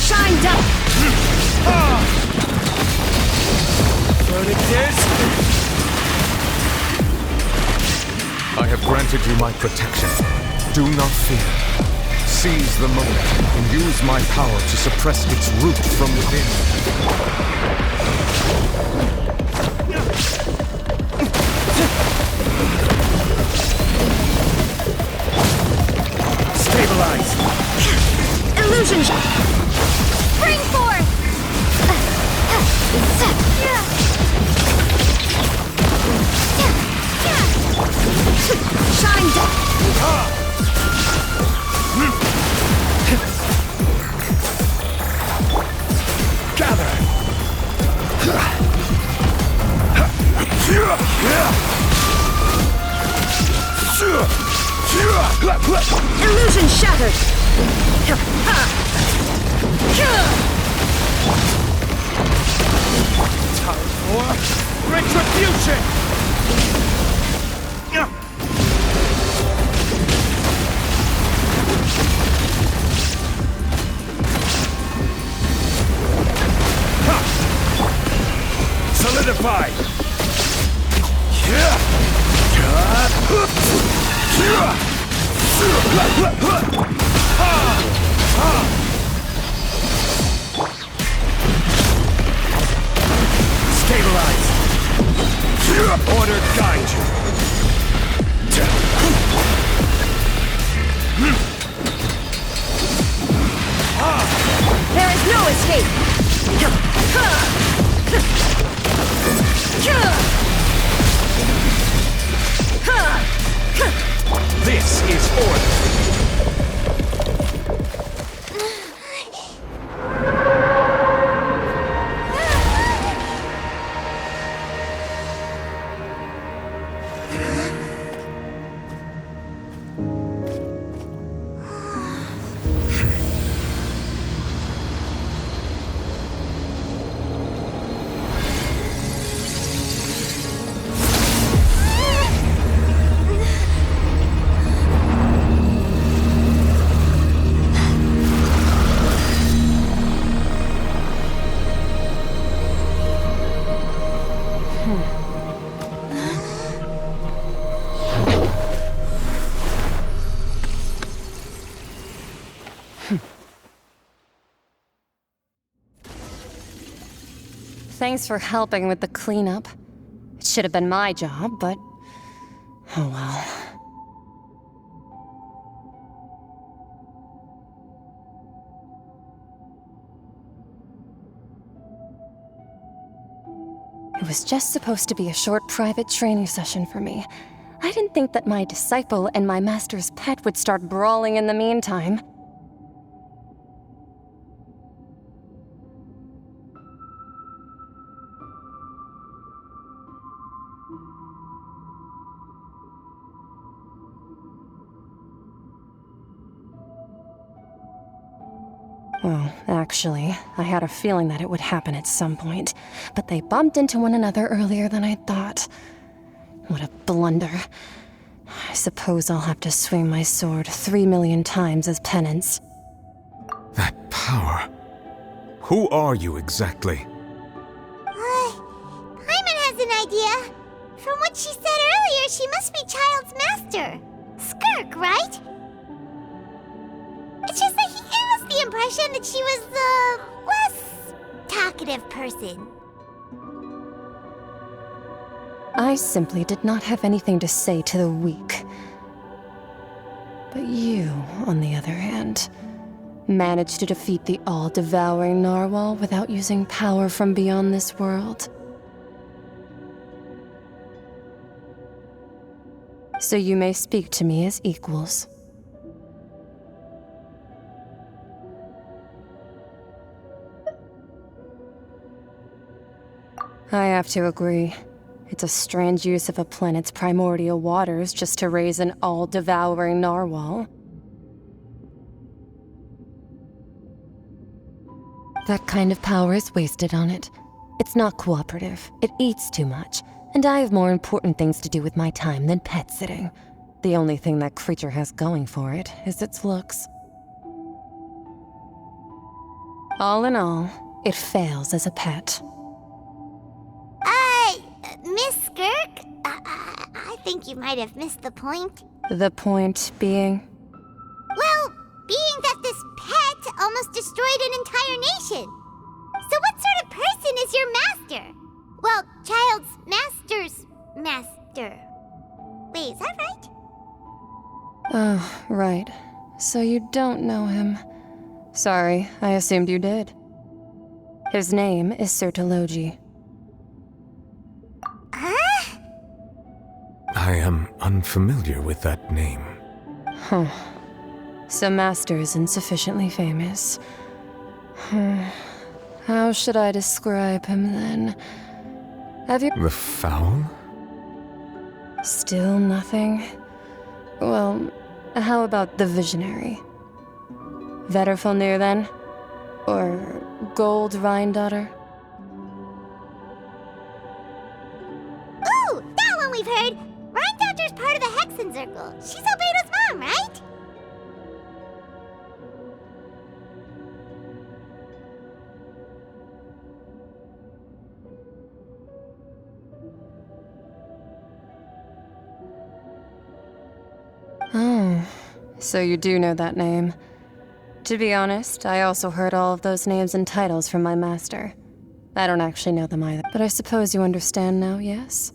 Shined up! Verdict is... I have granted you my protection. Do not fear. Seize the moment and use my power to suppress its root from within. Stabilize! Illusion shot! Spring forth! Shined up! Gather! Illusion shattered! Time for retribution! Solidify! Stabilize! Order guide you! There is no escape! This is order! Thanks for helping with the cleanup. It should have been my job, but... oh well. It was just supposed to be a short private training session for me. I didn't think that my disciple and my master's pet would start brawling in the meantime. Well, actually, I had a feeling that it would happen at some point, but they bumped into one another earlier than I thought. What a blunder. I suppose I'll have to swing my sword 3 million times as penance. That power. Who are you exactly? Hyman has an idea. From what she said earlier, she must be Child's master. Skirk, right? It's just that he gave us the impression that she was the less talkative person. I simply did not have anything to say to the weak. But you, on the other hand, managed to defeat the all-devouring narwhal without using power from beyond this world. So you may speak to me as equals. I have to agree. It's a strange use of a planet's primordial waters just to raise an all-devouring narwhal. That kind of power is wasted on it. It's not cooperative. It eats too much. And I have more important things to do with my time than pet sitting. The only thing that creature has going for it is its looks. All in all, it fails as a pet. Miss Skirk? I think you might have missed the point. The point being? Well, being that this pet almost destroyed an entire nation. So what sort of person is your master? Well, child's master's master. Wait, is that right? Oh, right. So you don't know him. Sorry, I assumed you did. His name is Sertologi. Huh? I am unfamiliar with that name. Huh. So Master isn't sufficiently famous. How should I describe him then? Have you... The Foul? Still nothing? Well, how about the Visionary? Vetterfalnir then? Or Gold Rhine-daughter? Ooh, that one we've heard! Rhine-daughter's part of the Hexen Circle. She's Albedo's mom, right? Oh, so you do know that name. To be honest, I also heard all of those names and titles from my master. I don't actually know them either, but I suppose you understand now, yes?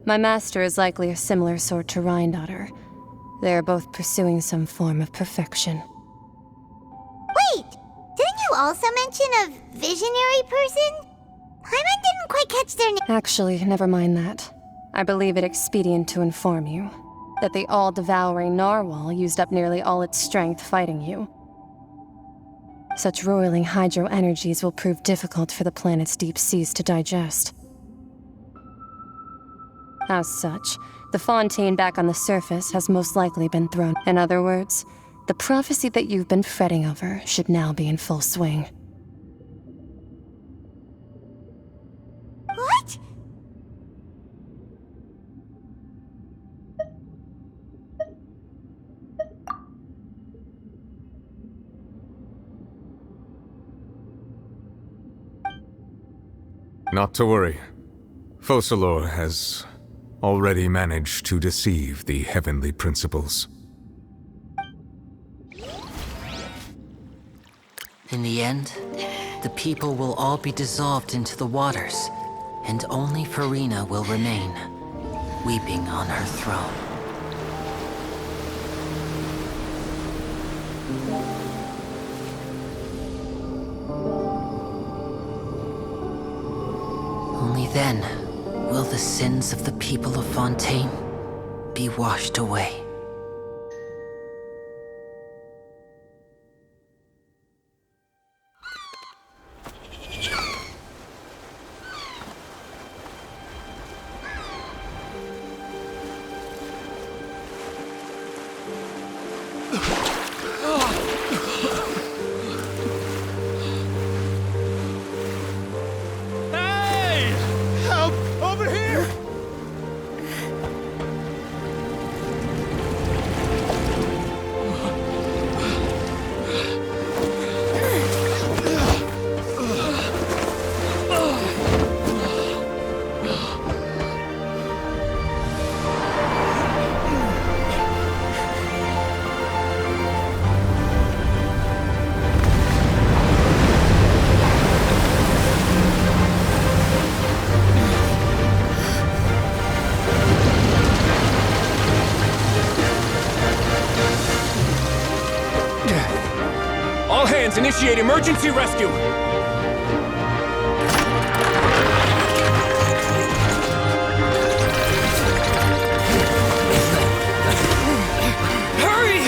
My master is likely a similar sort to Rhine-daughter. They are both pursuing some form of perfection. Wait! Didn't you also mention a visionary person? Paimon didn't quite catch their name. Actually, never mind that. I believe it expedient to inform you that the all-devouring narwhal used up nearly all its strength fighting you. Such roiling hydro energies will prove difficult for the planet's deep seas to digest. As such, the fontaine back on the surface has most likely been thrown. In other words, the prophecy that you've been fretting over should now be in full swing. What? Not to worry. Focalor has already managed to deceive the heavenly principles. In the end, the people will all be dissolved into the waters, and only Farina will remain, weeping on her throne. Only then will the sins of the people of Fontaine be washed away. Hey! Help! Over here! All hands, initiate emergency rescue! Hurry!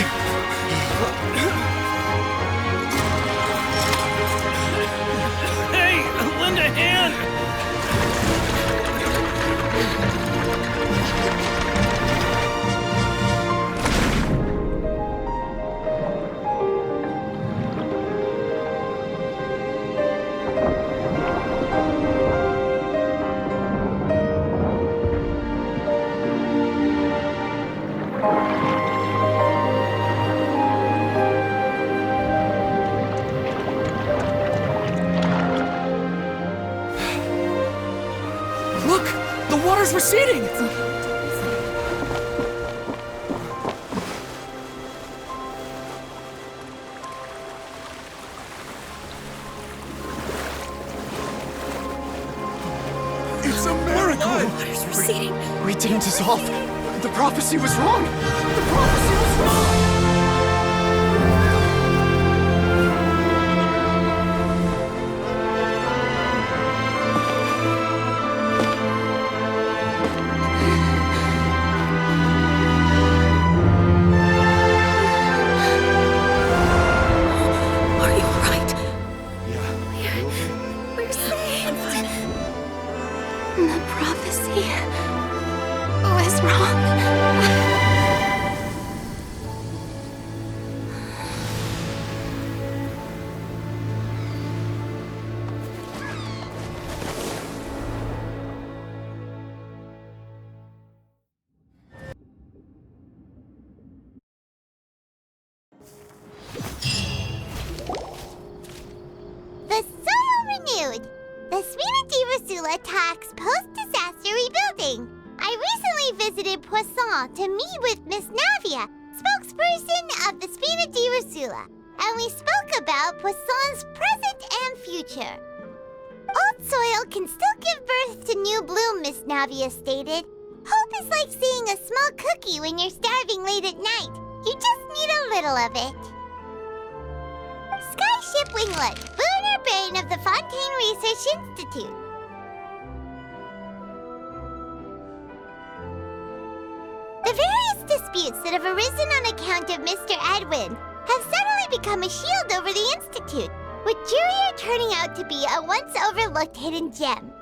Hey, lend a hand! water's receding! It's a miracle! Water's receding. We didn't dissolve. The prophecy was wrong. The prophecy was wrong! Are you alright? Yeah. We're saved. The prophecy was wrong. The soil renewed. The Spina attacks post-disaster rebuilding. I recently visited Poisson to meet with Miss Navia, spokesperson of the Spina, and we spoke about Poisson's present and future. Old soil can still give birth to new bloom, Miss Navia stated. Hope is like seeing a small cookie when you're starving late at night. You just need a little of it. Skyship Winglet, lunar brain of the Fontaine Research Institute. The various disputes that have arisen on account of Mr. Edwin have suddenly become a shield over the Institute, with Jurier turning out to be a once overlooked hidden gem.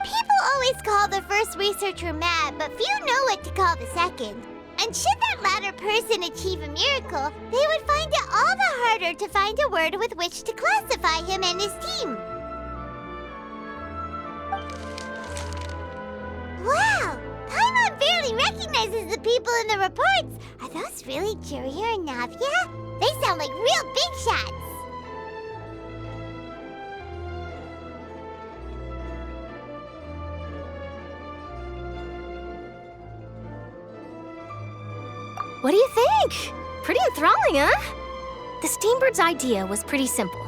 People always call the first researcher mad, but few know what to call the second. And should that latter person achieve a miracle, they would find it all the harder to find a word with which to classify him and his team. Wow! Paimon barely recognizes the people in the reports. Are those really Jurier and Navia? They sound like real big shots. What do you think? Pretty enthralling, huh? The Steambird's idea was pretty simple.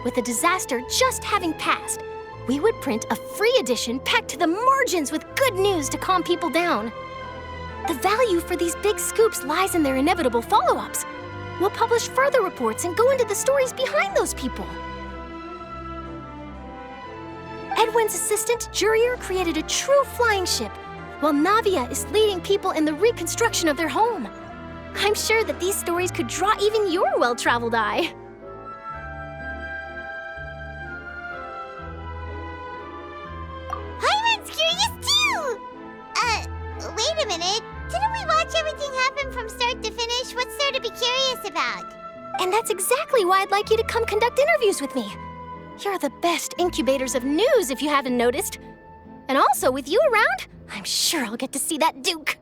With the disaster just having passed, we would print a free edition packed to the margins with good news to calm people down. The value for these big scoops lies in their inevitable follow-ups. We'll publish further reports and go into the stories behind those people. Edwin's assistant, Jurier, created a true flying ship, while Navia is leading people in the reconstruction of their home. I'm sure that these stories could draw even your well-traveled eye. Paimon's curious too! Wait a minute. Didn't we watch everything happen from start to finish? What's there to be curious about? And that's exactly why I'd like you to come conduct interviews with me. You're the best incubators of news, if you haven't noticed. And also, with you around, I'm sure I'll get to see that Duke.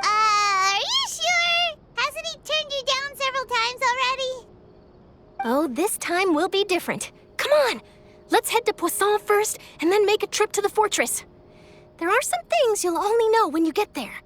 Are you sure? Hasn't he turned you down several times already? Oh, this time will be different. Come on, let's head to Poisson first and then make a trip to the fortress. There are some things you'll only know when you get there.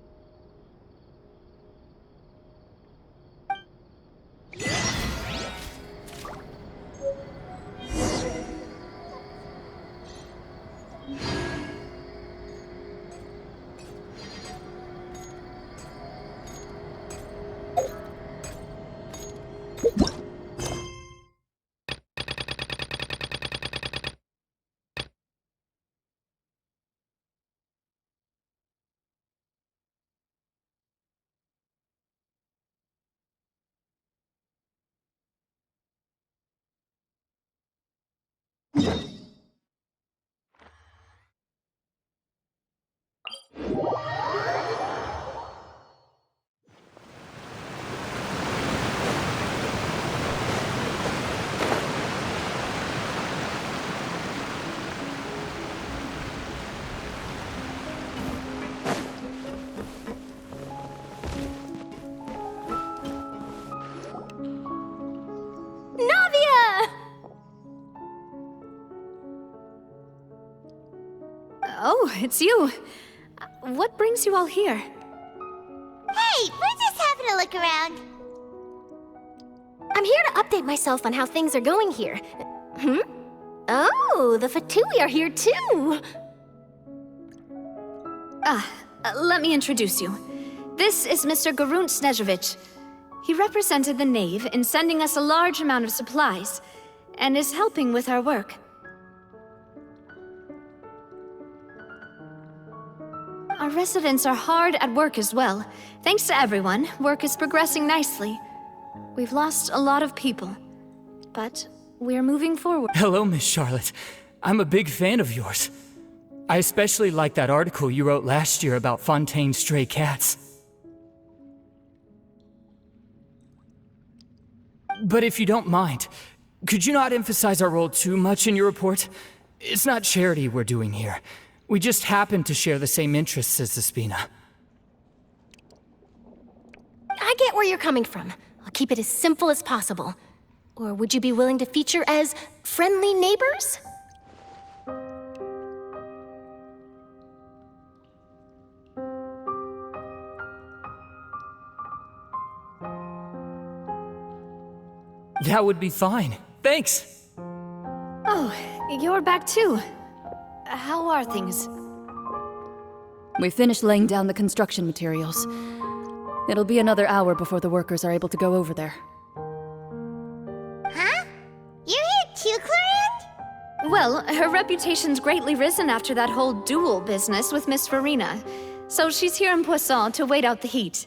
Oh, it's you. What brings you all here? Hey, we're just having a look around. I'm here to update myself on how things are going here. Oh, the Fatui are here too! Let me introduce you. This is Mr. Garunt Snežević. He represented the Knave in sending us a large amount of supplies, and is helping with our work. Our residents are hard at work as well. Thanks to everyone, work is progressing nicely. We've lost a lot of people, but we're moving forward. Hello, Miss Charlotte. I'm a big fan of yours. I especially like that article you wrote last year about Fontaine's stray cats. But if you don't mind, could you not emphasize our role too much in your report? It's not charity we're doing here. We just happen to share the same interests as the Spina. I get where you're coming from. I'll keep it as simple as possible. Or would you be willing to feature as friendly neighbors? That would be fine. Thanks! Oh, you're back too. How are things? We finished laying down the construction materials. It'll be another hour before the workers are able to go over there. Huh? You're here too, Clorinde? Well, her reputation's greatly risen after that whole duel business with Miss Farina. So she's here in Poisson to wait out the heat.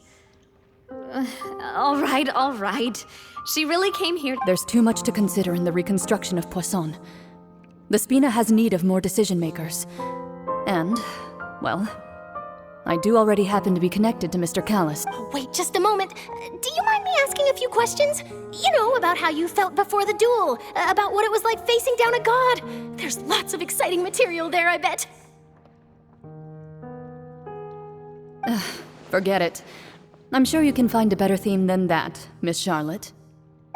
All right. She really came here. There's too much to consider in the reconstruction of Poisson. The Spina has need of more decision-makers. And, well, I do already happen to be connected to Mr. Callis. Oh, wait just a moment. Do you mind me asking a few questions? You know, about how you felt before the duel, about what it was like facing down a god. There's lots of exciting material there, I bet. Forget it. I'm sure you can find a better theme than that, Miss Charlotte.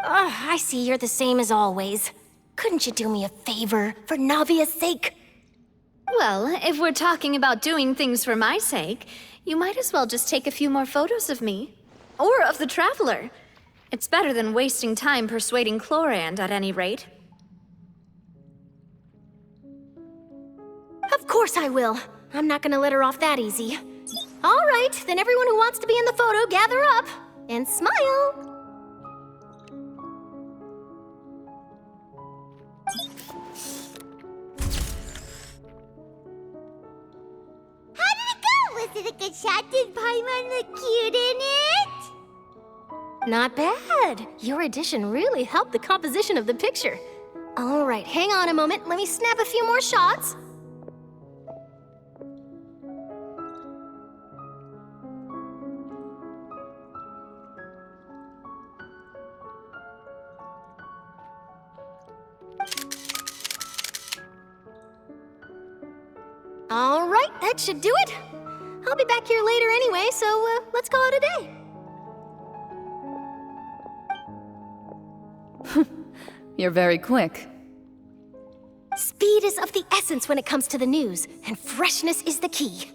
I see you're the same as always. Couldn't you do me a favor, for Navia's sake? Well, if we're talking about doing things for my sake, you might as well just take a few more photos of me. Or of the Traveler. It's better than wasting time persuading Clorinde, at any rate. Of course I will. I'm not gonna let her off that easy. All right, then everyone who wants to be in the photo, gather up. And smile. Was it a good shot? Did Paimon look cute in it? Not bad. Your addition really helped the composition of the picture. All right, hang on a moment. Let me snap a few more shots. All right, that should do it. I'll be back here later anyway, so let's call it a day. You're very quick. Speed is of the essence when it comes to the news, and freshness is the key.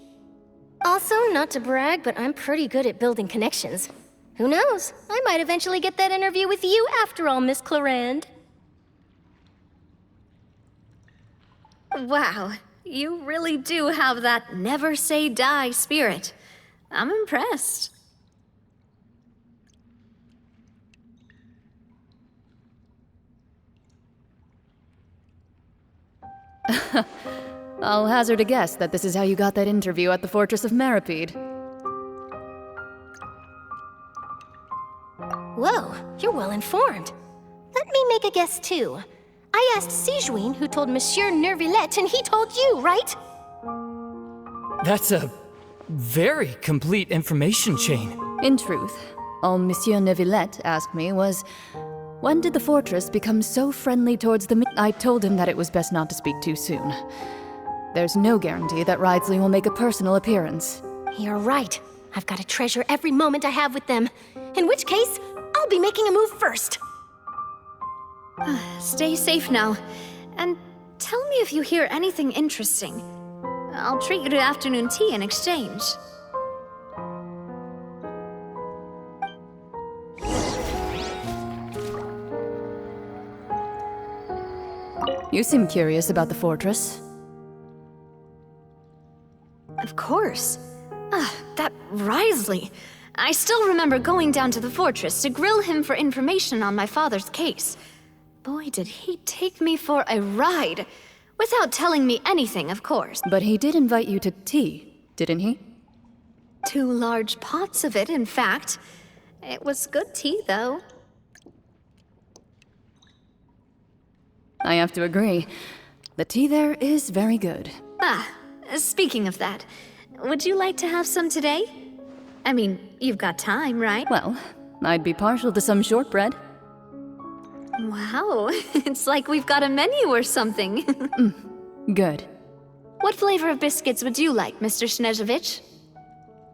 Also, not to brag, but I'm pretty good at building connections. Who knows? I might eventually get that interview with you after all, Miss Clorinde. Wow, you really do have that never say die spirit. I'm impressed. I'll hazard a guess that this is how you got that interview at the Fortress of Maripede. Whoa, you're well informed. Let me make a guess too. I asked Sijuin, who told Monsieur Nervillet, and he told you, right? That's a very complete information chain. In truth, all Monsieur Neuvillette asked me was, when did the fortress become so friendly towards the I told him that it was best not to speak too soon. There's no guarantee that Ridesley will make a personal appearance. You're right. I've got to treasure every moment I have with them. In which case, I'll be making a move first. Stay safe now. And tell me if you hear anything interesting. I'll treat you to afternoon tea in exchange. You seem curious about the fortress. Of course. That Risley. I still remember going down to the fortress to grill him for information on my father's case. Boy, did he take me for a ride. Without telling me anything, of course. But he did invite you to tea, didn't he? 2 large pots of it, in fact. It was good tea, though. I have to agree. The tea there is very good. Speaking of that, would you like to have some today? I mean, you've got time, right? Well, I'd be partial to some shortbread. Wow, it's like we've got a menu or something. Good. What flavor of biscuits would you like, Mr. Snezhevich?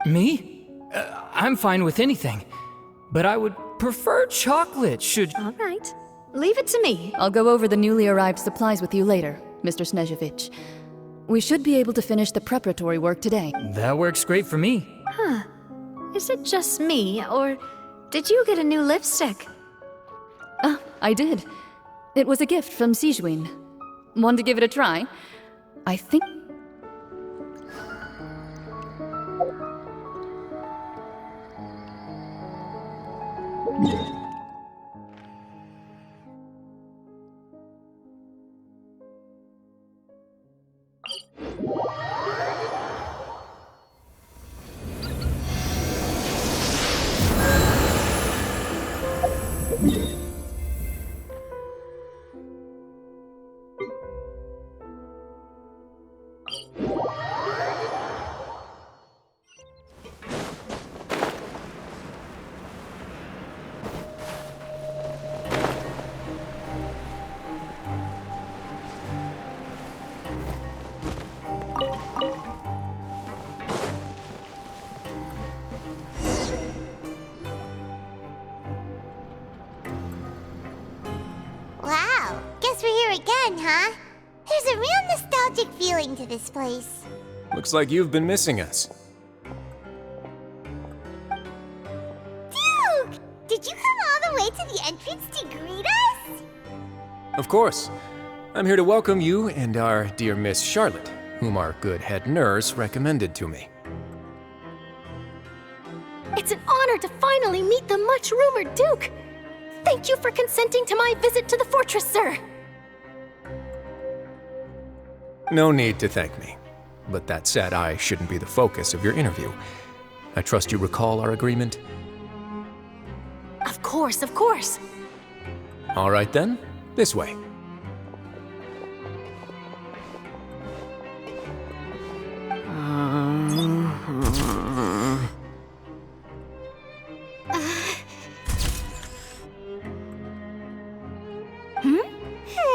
Me? I'm fine with anything. But I would prefer chocolate, should... All right. Leave it to me. I'll go over the newly arrived supplies with you later, Mr. Snezhevich. We should be able to finish the preparatory work today. That works great for me. Is it just me, or did you get a new lipstick? I did. It was a gift from Sijuin. Want to give it a try? I think... Wow, guess we're here again, huh? There's a real nostalgic feeling to this place. Looks like you've been missing us. Duke! Did you come all the way to the entrance to greet us? Of course. I'm here to welcome you and our dear Miss Charlotte, whom our good head nurse recommended to me. It's an honor to finally meet the much-rumored Duke. Thank you for consenting to my visit to the fortress, sir. No need to thank me. But that said, I shouldn't be the focus of your interview. I trust you recall our agreement? Of course, of course. All right then, this way.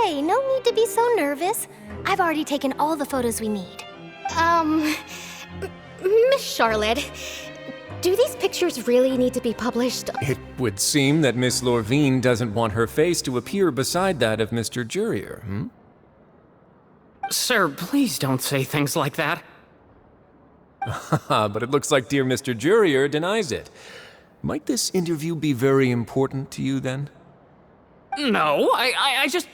Hey, no need to be so nervous. I've already taken all the photos we need. Miss Charlotte, do these pictures really need to be published? It would seem that Miss Lorvine doesn't want her face to appear beside that of Mr. Jurier, hmm? Sir, please don't say things like that. But it looks like dear Mr. Jurier denies it. Might this interview be very important to you then? No, I just...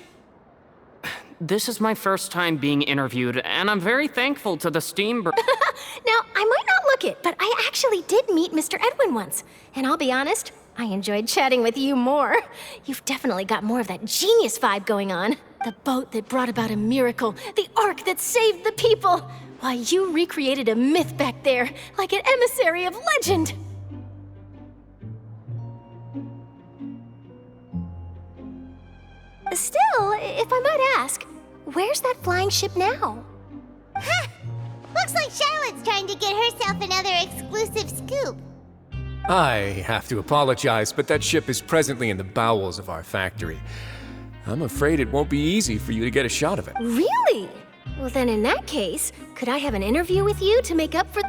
This is my first time being interviewed, and I'm very thankful to the Steambird. Now, I might not look it, but I actually did meet Mr. Edwin once. And I'll be honest, I enjoyed chatting with you more. You've definitely got more of that genius vibe going on. The boat that brought about a miracle, the ark that saved the people. Why, you recreated a myth back there, like an emissary of legend. Still, if I might ask, where's that flying ship now? Ha! Looks like Charlotte's trying to get herself another exclusive scoop. I have to apologize, but that ship is presently in the bowels of our factory. I'm afraid it won't be easy for you to get a shot of it. Really? Well, then in that case, could I have an interview with you to make up for...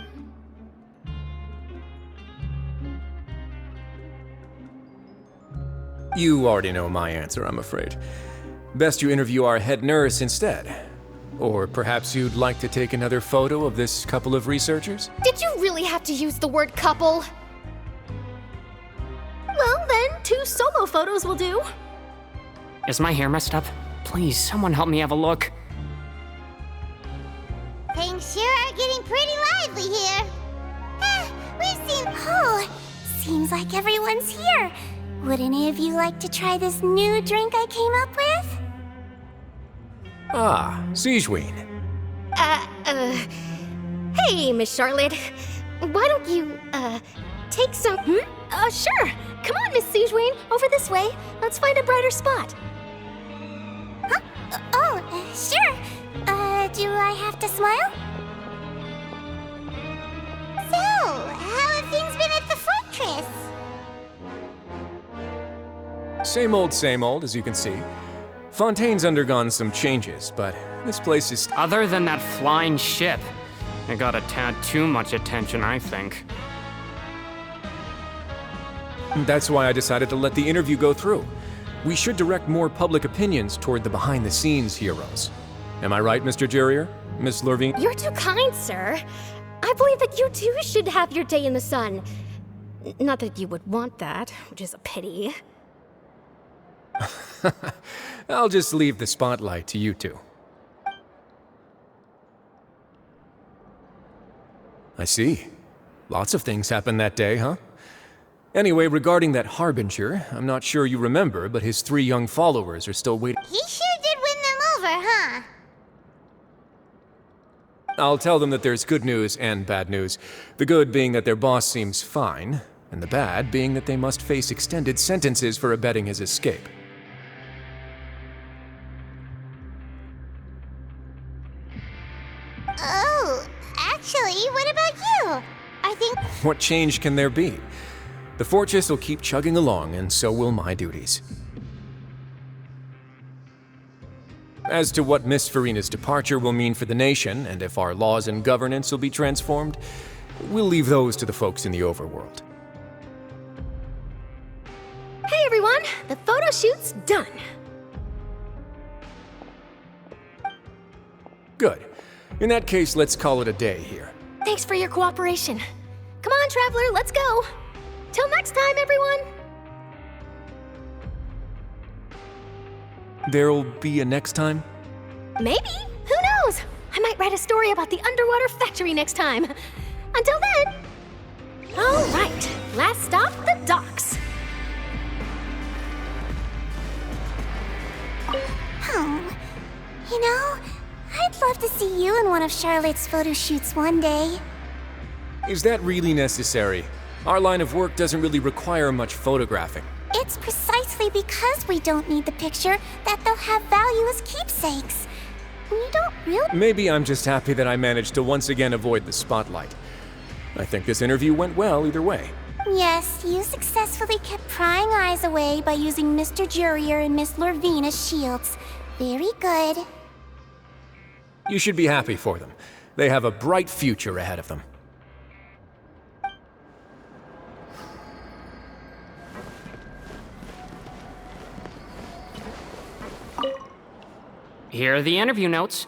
You already know my answer, I'm afraid. Best you interview our head nurse instead. Or perhaps you'd like to take another photo of this couple of researchers? Did you really have to use the word couple? Well, then, 2 solo photos will do. Is my hair messed up? Please, someone help me have a look. Things sure are getting pretty lively here. We've seen... Oh, seems like everyone's here. Would any of you like to try this new drink I came up with? Ah, Sigewinne. Hey, Miss Charlotte. Why don't you, take some... Sure. Come on, Miss Sigewinne. Over this way. Let's find a brighter spot. Huh? Sure. Do I have to smile? So, how have things been at the fortress? Same old, as you can see. Fontaine's undergone some changes, but this place is... Other than that flying ship, it got a tad too much attention, I think. That's why I decided to let the interview go through. We should direct more public opinions toward the behind-the-scenes heroes. Am I right, Mr. Jurier? Miss Lurvine? You're too kind, sir. I believe that you too should have your day in the sun. Not that you would want that, which is a pity. I'll just leave the spotlight to you two. I see. Lots of things happened that day, huh? Anyway, regarding that Harbinger, I'm not sure you remember, but his 3 young followers are still waiting. He sure did win them over, huh? I'll tell them that there's good news and bad news. The good being that their boss seems fine, and the bad being that they must face extended sentences for abetting his escape. Oh, actually, what about you? I think... What change can there be? The fortress will keep chugging along, and so will my duties. As to what Miss Farina's departure will mean for the nation, and if our laws and governance will be transformed, we'll leave those to the folks in the overworld. Hey, everyone! The photo shoot's done. Good. In that case, let's call it a day here. Thanks for your cooperation. Come on, Traveler, let's go. Till next time, everyone! There'll be a next time? Maybe. Who knows? I might write a story about the underwater factory next time. Until then... All right, last stop, the docks. Oh, you know, I'd love to see you in one of Charlotte's photo shoots one day. Is that really necessary? Our line of work doesn't really require much photographing. It's precisely because we don't need the picture that they'll have value as keepsakes. You don't really... Maybe I'm just happy that I managed to once again avoid the spotlight. I think this interview went well either way. Yes, you successfully kept prying eyes away by using Mr. Jurier and Miss Lurvine as shields. Very good. You should be happy for them. They have a bright future ahead of them. Here are the interview notes.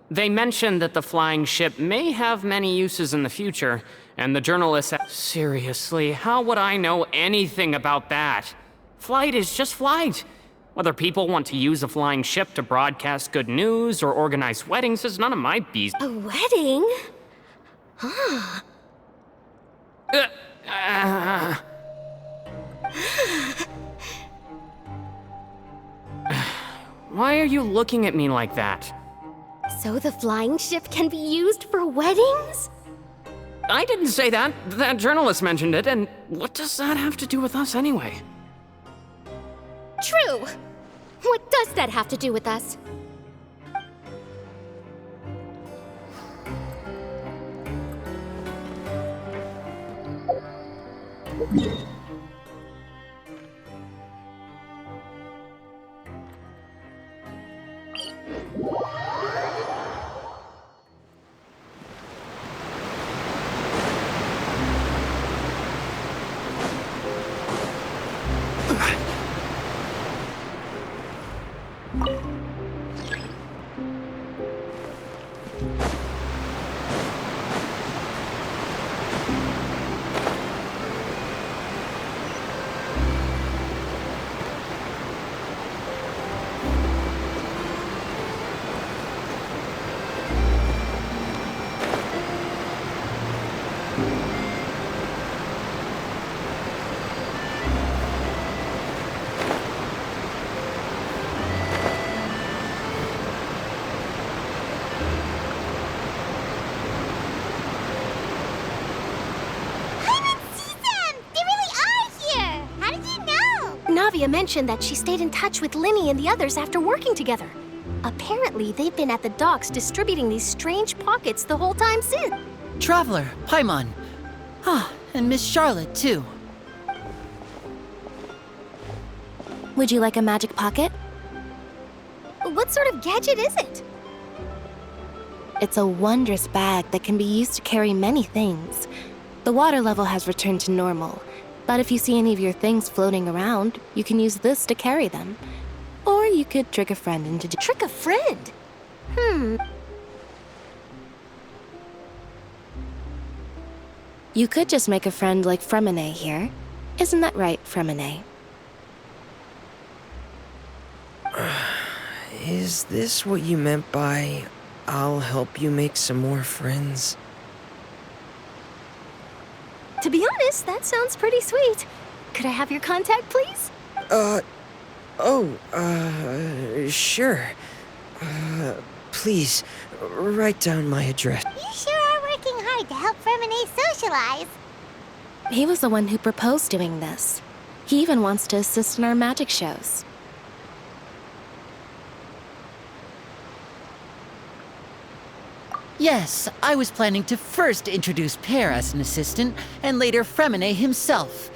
They mentioned that the flying ship may have many uses in the future, and the journalist said, seriously, how would I know anything about that? Flight is just flight. Whether people want to use a flying ship to broadcast good news or organize weddings is none of my business. A wedding? Huh. Why are you looking at me like that? So the flying ship can be used for weddings? I didn't say that. That journalist mentioned it, and what does that have to do with us anyway? True. What does that have to do with us? Navia mentioned that she stayed in touch with Linny and the others after working together. Apparently, they've been at the docks distributing these strange pockets the whole time since. Traveler, Paimon. Ah, and Miss Charlotte, too. Would you like a magic pocket? What sort of gadget is it? It's a wondrous bag that can be used to carry many things. The water level has returned to normal, but if you see any of your things floating around, you can use this to carry them. Or you could trick a friend into... Trick a friend? You could just make a friend like Fremine here. Isn't that right, Fremine? Is this what you meant by, I'll help you make some more friends? To be honest, that sounds pretty sweet. Could I have your contact, please? Sure. Please, write down my address. You sure are working hard to help Fremine socialize. He was the one who proposed doing this. He even wants to assist in our magic shows. Yes, I was planning to first introduce Pear as an assistant, and later Fremine himself.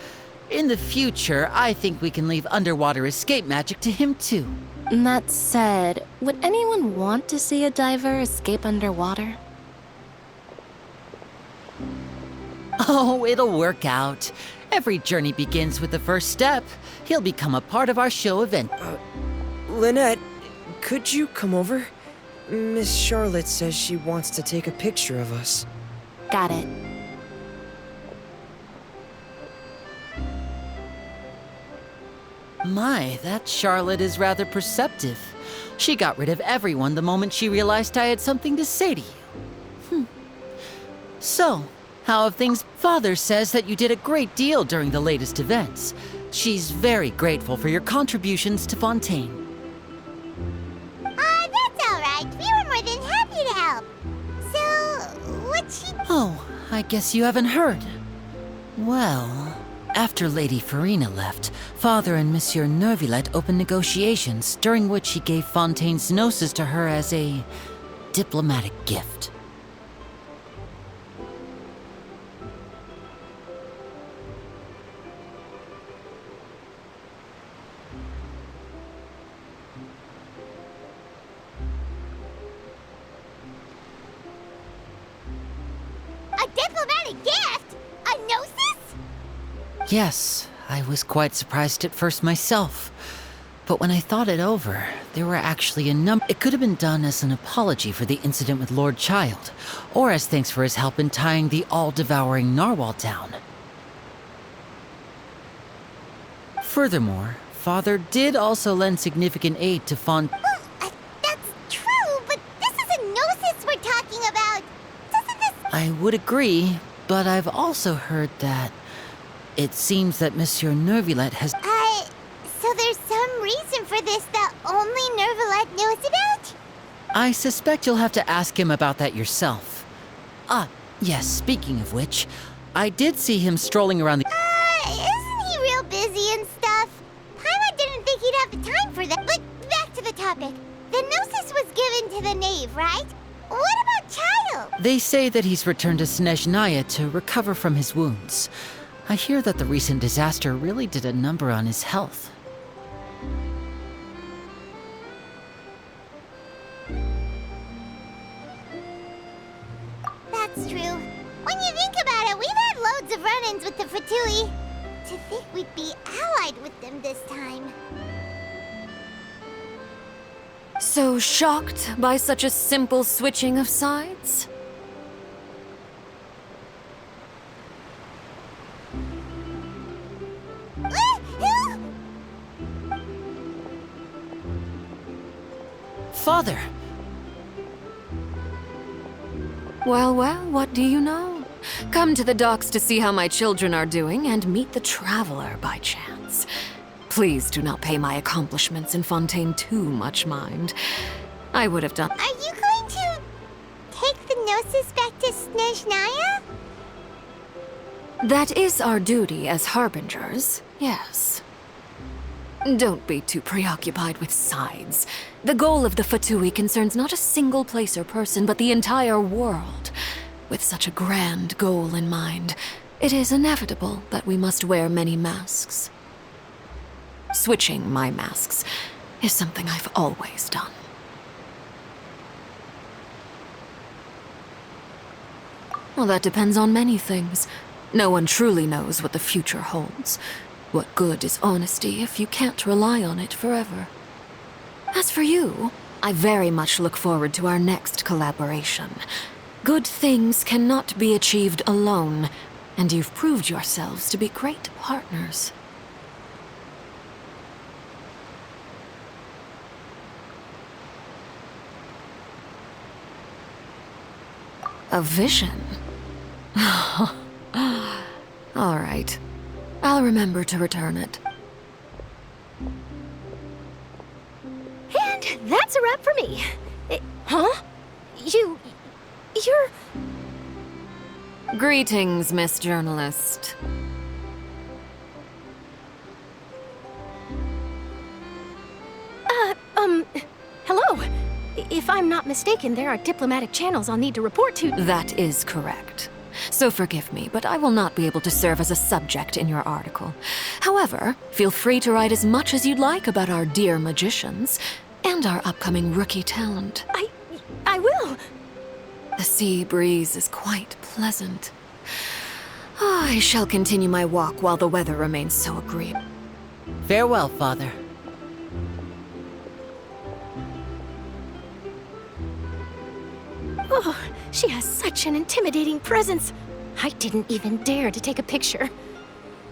In the future, I think we can leave underwater escape magic to him too. That said, would anyone want to see a diver escape underwater? Oh, it'll work out. Every journey begins with the first step. He'll become a part of our show event. Lynette, could you come over? Miss Charlotte says she wants to take a picture of us. Got it. My, that Charlotte is rather perceptive. She got rid of everyone the moment she realized I had something to say to you. So, how have things? Father says that you did a great deal during the latest events. She's very grateful for your contributions to Fontaine. That's all right. We were more than happy to help. So, what's she... Oh, I guess you haven't heard. Well, after Lady Farina left, Father and Monsieur Neuvillette opened negotiations, during which he gave Fontaine's gnosis to her as a diplomatic gift. A diplomatic gift? A gnosis? Yes, I was quite surprised at first myself. But when I thought it over, there were actually a number. It could have been done as an apology for the incident with Lord Child, or as thanks for his help in tying the all-devouring narwhal down. Furthermore, Father did also lend significant aid to That's true, but this is a gnosis we're talking about. Doesn't this... I would agree, but I've also heard that it seems that Monsieur Neuvillette has... So there's some reason for this that only Neuvillette knows about? I suspect you'll have to ask him about that yourself. Ah, yes, speaking of which, I did see him strolling around the... Isn't he real busy and stuff? Paimon didn't think he'd have the time for that. But back to the topic. The gnosis was given to the knave, right? What about Child? They say that he's returned to Snezhnaya to recover from his wounds. I hear that the recent disaster really did a number on his health. That's true. When you think about it, we've had loads of run-ins with the Fatui. To think we'd be allied with them this time. So shocked by such a simple switching of sides? Father! Well, what do you know? Come to the docks to see how my children are doing and meet the Traveler by chance. Please do not pay my accomplishments in Fontaine too much mind. I would have done... Are you going to take the gnosis back to Snezhnaya? That is our duty as harbingers, yes. Don't be too preoccupied with sides. The goal of the Fatui concerns not a single place or person, but the entire world. With such a grand goal in mind, it is inevitable that we must wear many masks. Switching my masks is something I've always done. Well, that depends on many things. No one truly knows what the future holds. What good is honesty if you can't rely on it forever? As for you, I very much look forward to our next collaboration. Good things cannot be achieved alone, and you've proved yourselves to be great partners. A vision? All right. I'll remember to return it. And that's a wrap for me. Huh? You're... Greetings, Miss Journalist. Hello. If I'm not mistaken, there are diplomatic channels I'll need to report to. That is correct. So forgive me, but I will not be able to serve as a subject in your article. However, feel free to write as much as you'd like about our dear magicians and our upcoming rookie talent. I will. The sea breeze is quite pleasant. I shall continue my walk while the weather remains so agreeable. Farewell, Father. Oh, she has such an intimidating presence. I didn't even dare to take a picture.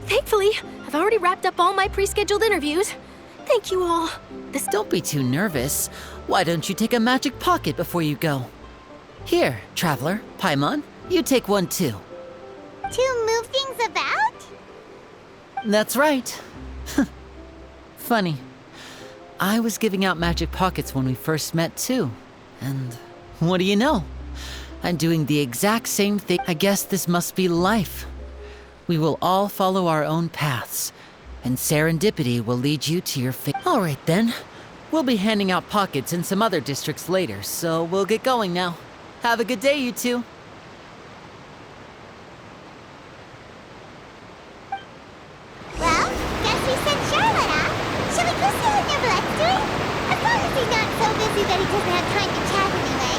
Thankfully, I've already wrapped up all my pre-scheduled interviews. Thank you all. Don't be too nervous. Why don't you take a magic pocket before you go? Here, Traveler, Paimon, you take one too. To move things about? That's right. Funny. I was giving out magic pockets when we first met too. And what do you know? I'm doing the exact same thing. I guess this must be life. We will all follow our own paths, and serendipity will lead you to your fate. All right then. We'll be handing out pockets in some other districts later, so we'll get going now. Have a good day, you two. Well, guess we sent Charlotte, huh? Shall we go see what Neverlette's doing? As long as he's not so busy that he doesn't have time to chat anyway.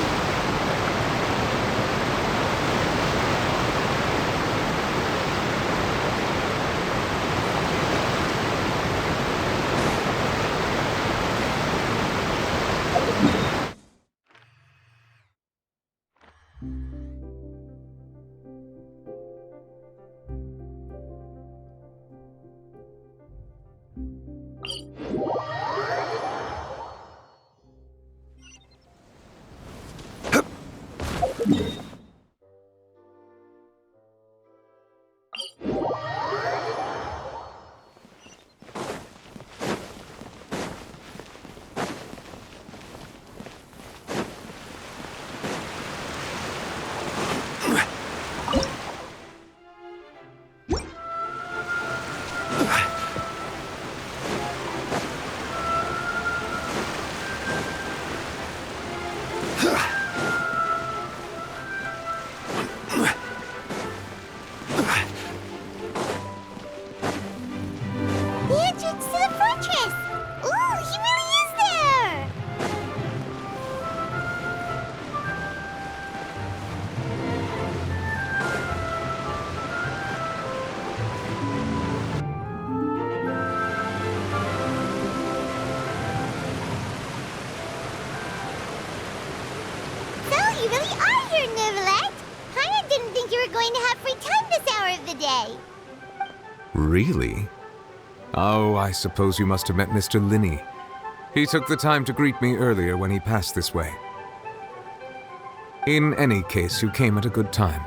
You really are here, Neverlet. Paimon didn't think you were going to have free time this hour of the day. Really? Oh, I suppose you must have met Mr. Linney. He took the time to greet me earlier when he passed this way. In any case, you came at a good time.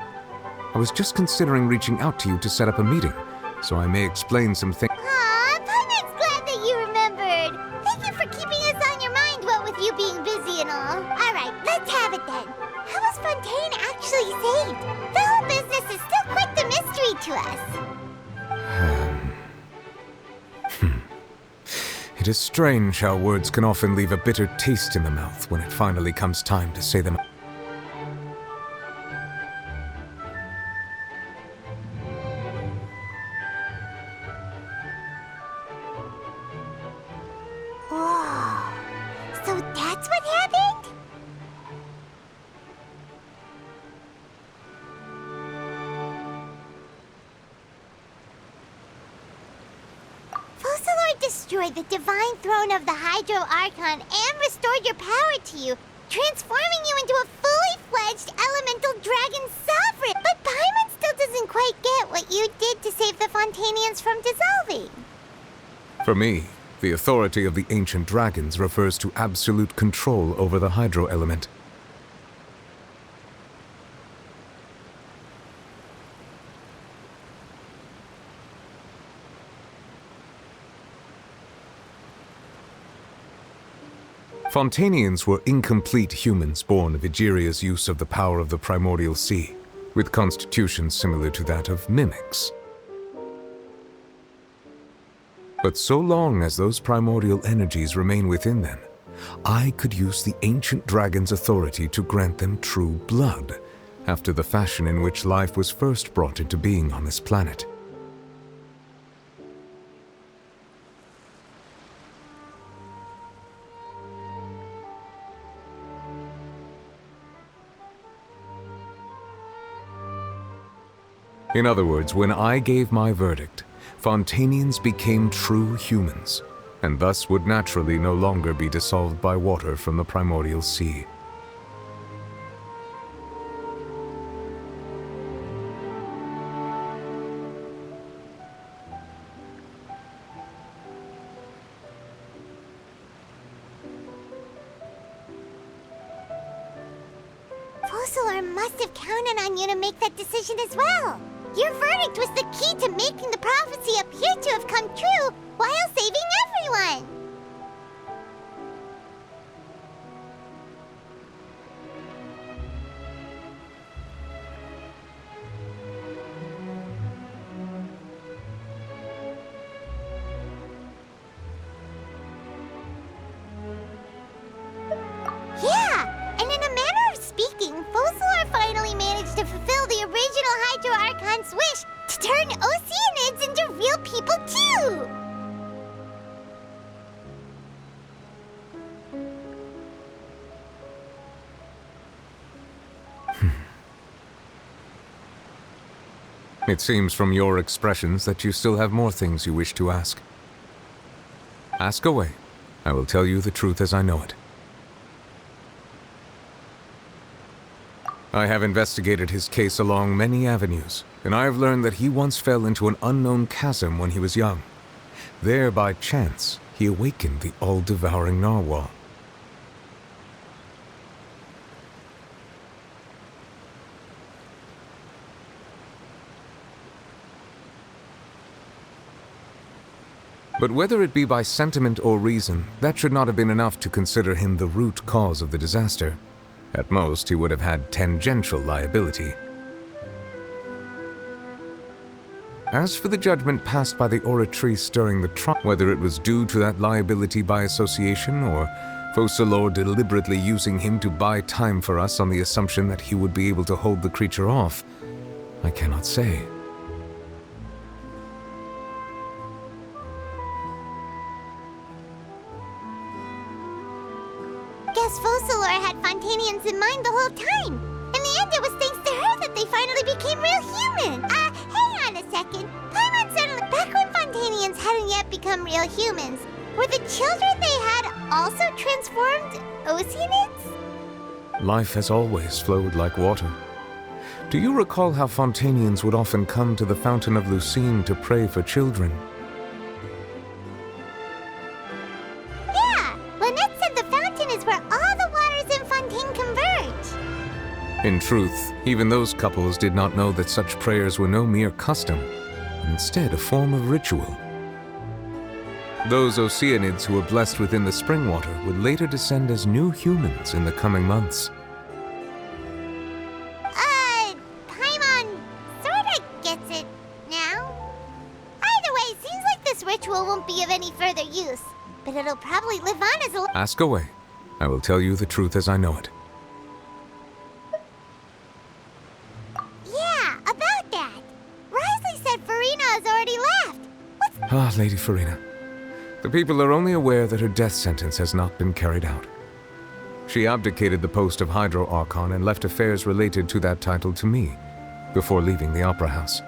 I was just considering reaching out to you to set up a meeting, so I may explain some things. Aw, Paimon's glad that you remembered. Thank you for keeping us on your mind, what with you being busy and all. All right, let's have it then. How was Fontaine actually saved? The whole business is still quite the mystery to us. It is strange how words can often leave a bitter taste in the mouth when it finally comes time to say them. Whoa. So that's what happened? Focalor destroyed the divine throne of the Hydro Archon and restored your power to you, transforming you into a fully fledged elemental dragon sovereign. But Paimon still doesn't quite get what you did to save the Fontanians from dissolving. For me, the authority of the ancient dragons refers to absolute control over the hydro element. Fontanians were incomplete humans born of Egeria's use of the power of the primordial sea, with constitutions similar to that of mimics. But so long as those primordial energies remain within them, I could use the ancient dragon's authority to grant them true blood, after the fashion in which life was first brought into being on this planet. In other words, when I gave my verdict, Fontanians became true humans, and thus would naturally no longer be dissolved by water from the primordial sea. Focalor must have counted on you to make that decision as well. Your verdict was the key to making the prophecy appear to have come true while saving everyone. Yeah, and in a manner of speaking, Focalor finally managed to fulfill the original Hydro Archon's wish to turn Oceanids into real people too! It seems from your expressions that you still have more things you wish to ask. Ask away. I will tell you the truth as I know it. I have investigated his case along many avenues, and I have learned that he once fell into an unknown chasm when he was young. There, by chance, he awakened the all-devouring narwhal. But whether it be by sentiment or reason, that should not have been enough to consider him the root cause of the disaster. At most, he would have had tangential liability. As for the judgment passed by the Oratrice during the trial, whether it was due to that liability by association, or Focalor deliberately using him to buy time for us on the assumption that he would be able to hold the creature off, I cannot say. Guess Focalor had Fontanians in mind the whole time. In the end, it was thanks to her that they finally became real human. Hang on a second. Paimon suddenly, back when Fontanians hadn't yet become real humans, were the children they had also transformed Oceanids? Life has always flowed like water. Do you recall how Fontanians would often come to the Fountain of Lucine to pray for children? In truth, even those couples did not know that such prayers were no mere custom, but instead a form of ritual. Those Oceanids who were blessed within the spring water would later descend as new humans in the coming months. Paimon sorta gets it now. Either way, seems like this ritual won't be of any further use. but it'll probably live on as a... Ask away. I will tell you the truth as I know it. Yeah, about that. Risley said Farina has already left. What's... Ah, Lady Farina. The people are only aware that her death sentence has not been carried out. She abdicated the post of Hydro Archon and left affairs related to that title to me, before leaving the Opera House.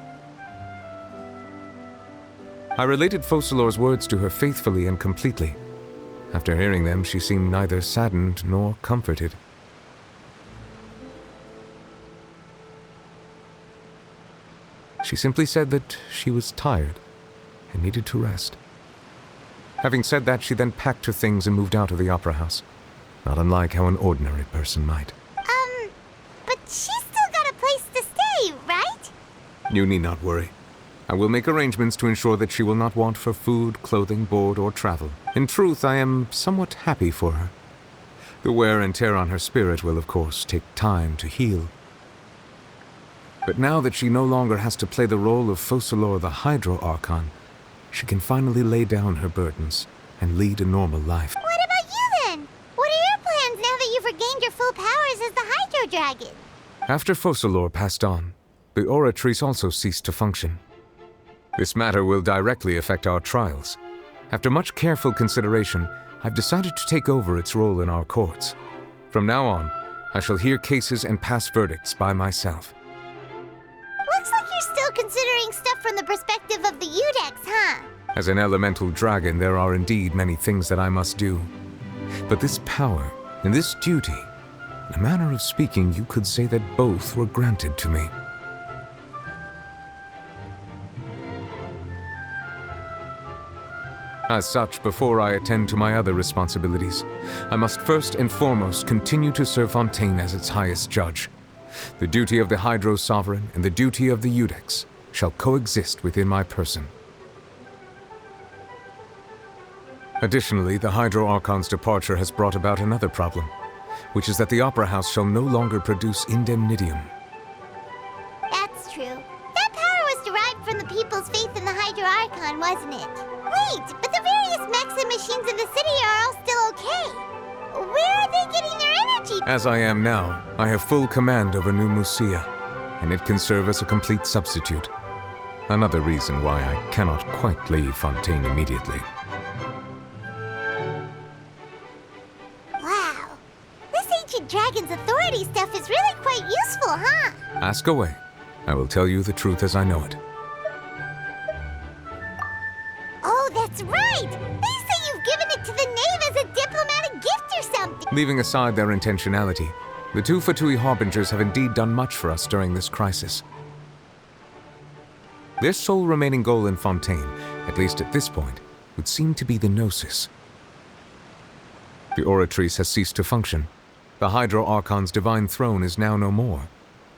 I related Focalor's words to her faithfully and completely. After hearing them, she seemed neither saddened nor comforted. She simply said that she was tired and needed to rest. Having said that, she then packed her things and moved out of the Opera House, not unlike how an ordinary person might. But she's still got a place to stay, right? You need not worry. I will make arrangements to ensure that she will not want for food, clothing, board, or travel. In truth, I am somewhat happy for her. The wear and tear on her spirit will, of course, take time to heal. But now that she no longer has to play the role of Focalor the Hydro Archon, she can finally lay down her burdens and lead a normal life. What about you then? What are your plans now that you've regained your full powers as the Hydro Dragon? After Focalor passed on, the Oratrice also ceased to function. This matter will directly affect our trials. After much careful consideration, I've decided to take over its role in our courts. From now on, I shall hear cases and pass verdicts by myself. Looks like you're still considering stuff from the perspective of the Udex, huh? As an elemental dragon, there are indeed many things that I must do. But this power and this duty, in a manner of speaking, you could say that both were granted to me. As such, before I attend to my other responsibilities, I must first and foremost continue to serve Fontaine as its highest judge. The duty of the Hydro Sovereign and the duty of the Udex shall coexist within my person. Additionally, the Hydro Archon's departure has brought about another problem, which is that the Opera House shall no longer produce indemnitium. That's true. That power was derived from the people's faith in the Hydro Archon, wasn't it? Wait, but the various Maxim machines in the city are all still okay. Where are they getting their energy? As I am now, I have full command over New Musia, and it can serve as a complete substitute. Another reason why I cannot quite leave Fontaine immediately. Wow. This ancient dragon's authority stuff is really quite useful, huh? Ask away. I will tell you the truth as I know it. Oh, that's right! They say you've given it to the knave as a diplomatic gift or something! Leaving aside their intentionality, the two Fatui Harbingers have indeed done much for us during this crisis. Their sole remaining goal in Fontaine, at least at this point, would seem to be the Gnosis. The Oratrice has ceased to function. The Hydro Archon's divine throne is now no more,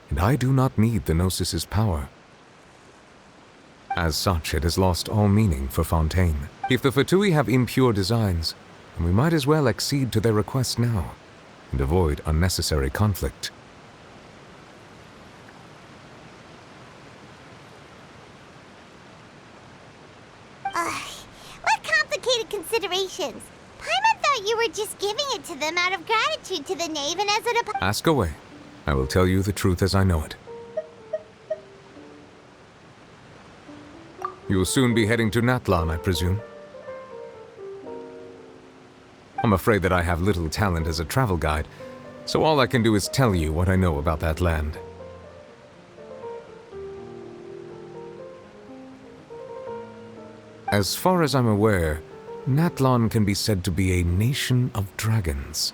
and I do not need the Gnosis's power. As such, it has lost all meaning for Fontaine. If the Fatui have impure designs, then we might as well accede to their request now, and avoid unnecessary conflict. What complicated considerations? Paimon thought you were just giving it to them out of gratitude to the knave and as an Ask away. I will tell you the truth as I know it. You will soon be heading to Natlan, I presume. I'm afraid that I have little talent as a travel guide, so all I can do is tell you what I know about that land. As far as I'm aware, Natlan can be said to be a nation of dragons.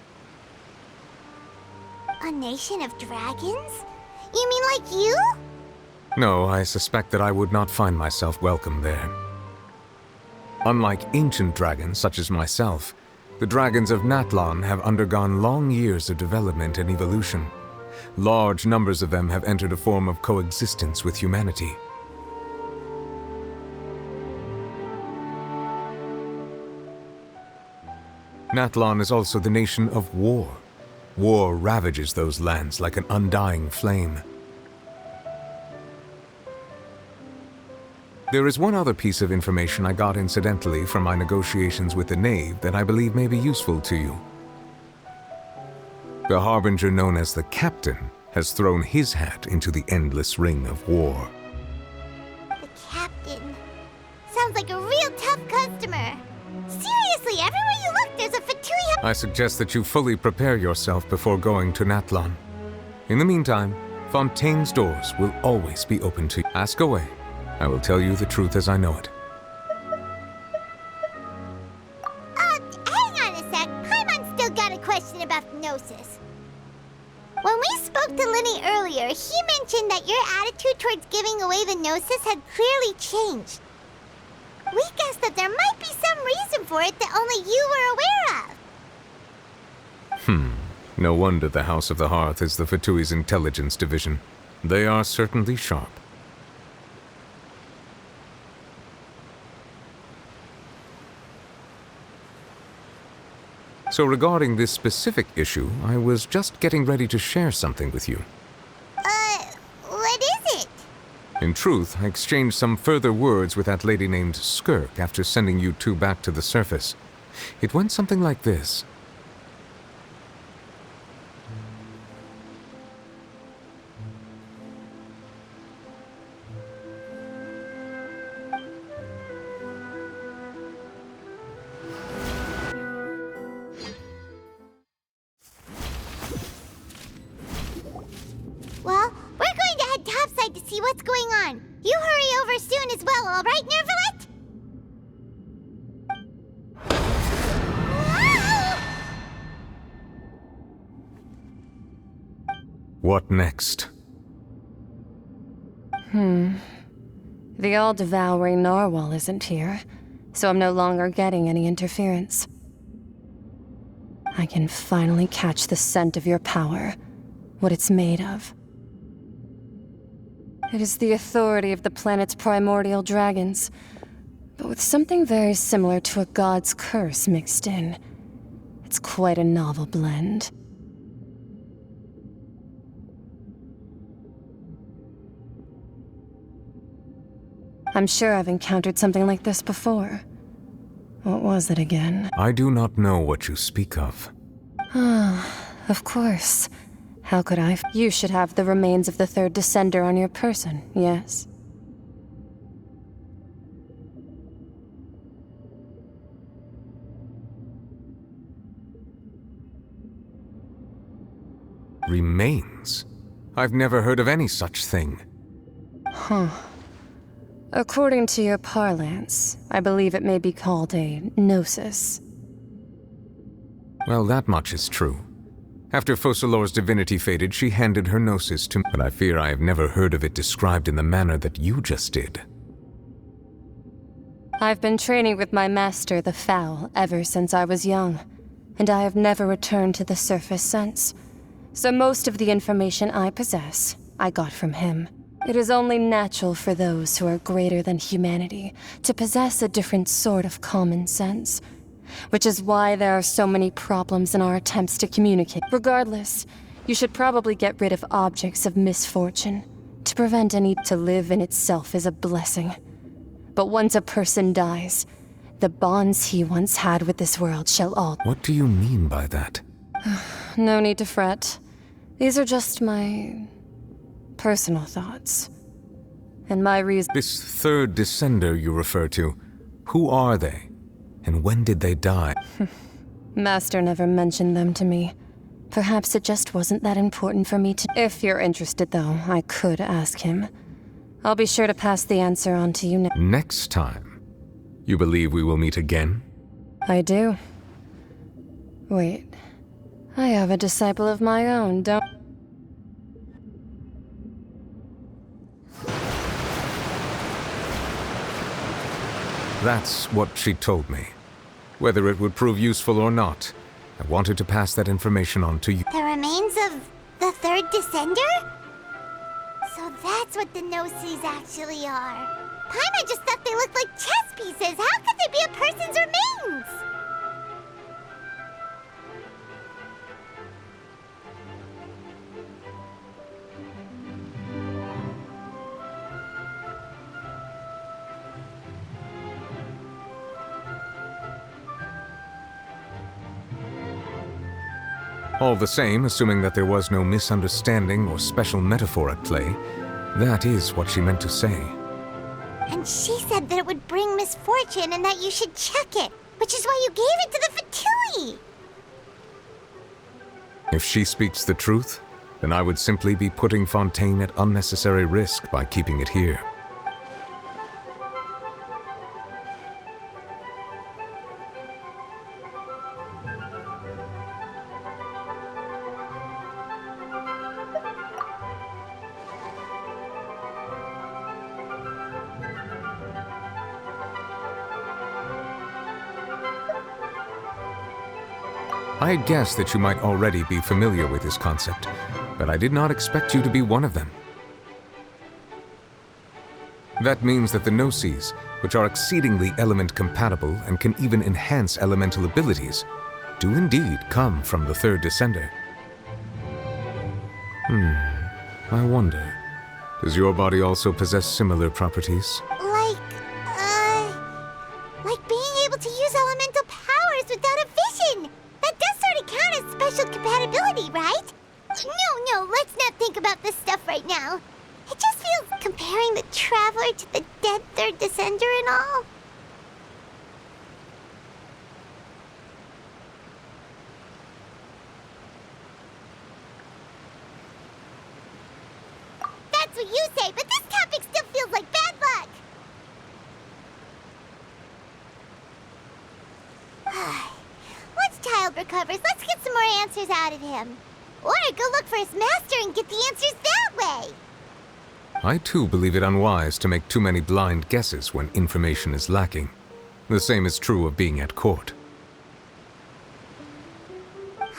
A nation of dragons? You mean like you? No, I suspect that I would not find myself welcome there. Unlike ancient dragons such as myself, the dragons of Natlan have undergone long years of development and evolution. Large numbers of them have entered a form of coexistence with humanity. Natlan is also the nation of war. War ravages those lands like an undying flame. There is one other piece of information I got incidentally from my negotiations with the Knave that I believe may be useful to you. The Harbinger known as the Captain has thrown his hat into the endless ring of war. The Captain. Sounds like a real tough customer. Seriously, everywhere you look, there's a Fatui. I suggest that you fully prepare yourself before going to Natlan. In the meantime, Fontaine's doors will always be open to you. Ask away. I will tell you the truth as I know it. Hang on a sec. Paimon's still got a question about the Gnosis. When we spoke to Linny earlier, he mentioned that your attitude towards giving away the Gnosis had clearly changed. We guessed that there might be some reason for it that only you were aware of. No wonder the House of the Hearth is the Fatui's intelligence division. They are certainly sharp. So regarding this specific issue, I was just getting ready to share something with you. What is it? In truth, I exchanged some further words with that lady named Skirk after sending you two back to the surface. It went something like this. Well, we're going to head topside to see what's going on. You hurry over soon as well, all right, Nervalet? What next? The all-devouring narwhal isn't here, so I'm no longer getting any interference. I can finally catch the scent of your power, what it's made of. It is the authority of the planet's primordial dragons, but with something very similar to a god's curse mixed in. It's quite a novel blend. I'm sure I've encountered something like this before. What was it again? I do not know what you speak of. Of course. How could I? You should have the remains of the third descender on your person, yes? Remains? I've never heard of any such thing. According to your parlance, I believe it may be called a gnosis. Well, that much is true. After Focalor's divinity faded, she handed her gnosis to me, but I fear I have never heard of it described in the manner that you just did. I've been training with my master, the Foul, ever since I was young, and I have never returned to the surface since. So most of the information I possess, I got from him. It is only natural for those who are greater than humanity to possess a different sort of common sense, which is why there are so many problems in our attempts to communicate. Regardless, you should probably get rid of objects of misfortune to prevent any. To live in itself is a blessing. But once a person dies, the bonds he once had with this world shall all. What do you mean by that? No need to fret. These are just my personal thoughts. And my reason. This third descender you refer to, who are they? And when did they die? Master never mentioned them to me. Perhaps it just wasn't that important for me to. If you're interested, though, I could ask him. I'll be sure to pass the answer on to you Next time? You believe we will meet again? I do. Wait. I have a disciple of my own, don't. That's what she told me. Whether it would prove useful or not, I wanted to pass that information on to you. The remains of the third descender? So that's what the Gnosis actually are. Paimon just thought they looked like chess pieces. How could they be a person's remains? All the same, assuming that there was no misunderstanding or special metaphor at play, that is what she meant to say. And she said that it would bring misfortune and that you should check it, which is why you gave it to the Fatui! If she speaks the truth, then I would simply be putting Fontaine at unnecessary risk by keeping it here. I had guessed that you might already be familiar with this concept, but I did not expect you to be one of them. That means that the Gnosis, which are exceedingly element-compatible and can even enhance elemental abilities, do indeed come from the third Descender. I wonder, does your body also possess similar properties? Like being able to use elemental powers without a vision! That does sort of count as special compatibility, right? No, let's not think about this stuff right now. It just feels comparing the Traveler to the dead third Descender and all. That's what you say, but this topic still feels like bad luck! Once Child recovers, let's get some more answers out of him. Or go look for his master and get the answers that way! I too believe it unwise to make too many blind guesses when information is lacking. The same is true of being at court.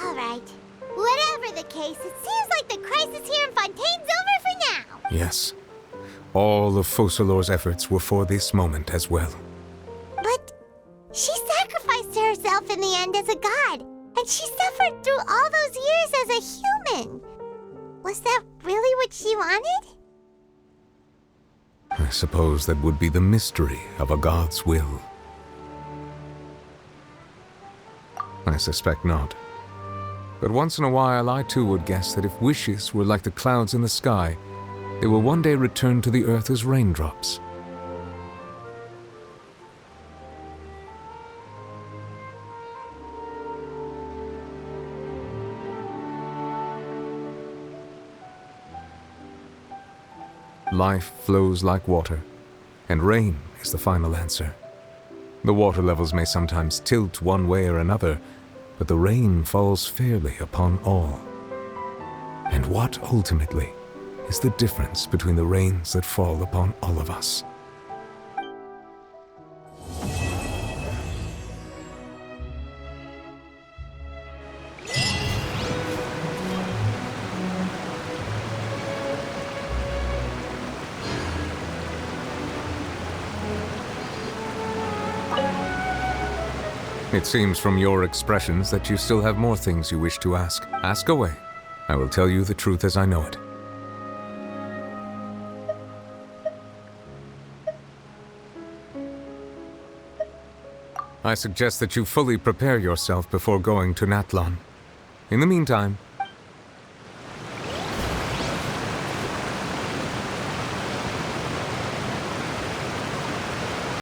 Alright. Whatever the case, it seems like the crisis here in Fontaine's over for now! Yes. All of Focalors' efforts were for this moment as well. But she sacrificed herself in the end as a god, and she suffered through all those years as a human. Was that really what she wanted? I suppose that would be the mystery of a god's will. I suspect not. But once in a while I too would guess that if wishes were like the clouds in the sky, they will one day return to the earth as raindrops. Life flows like water, and rain is the final answer. The water levels may sometimes tilt one way or another, but the rain falls fairly upon all. And what, ultimately, is the difference between the rains that fall upon all of us? It seems from your expressions that you still have more things you wish to ask. Ask away. I will tell you the truth as I know it. I suggest that you fully prepare yourself before going to Natlan. In the meantime,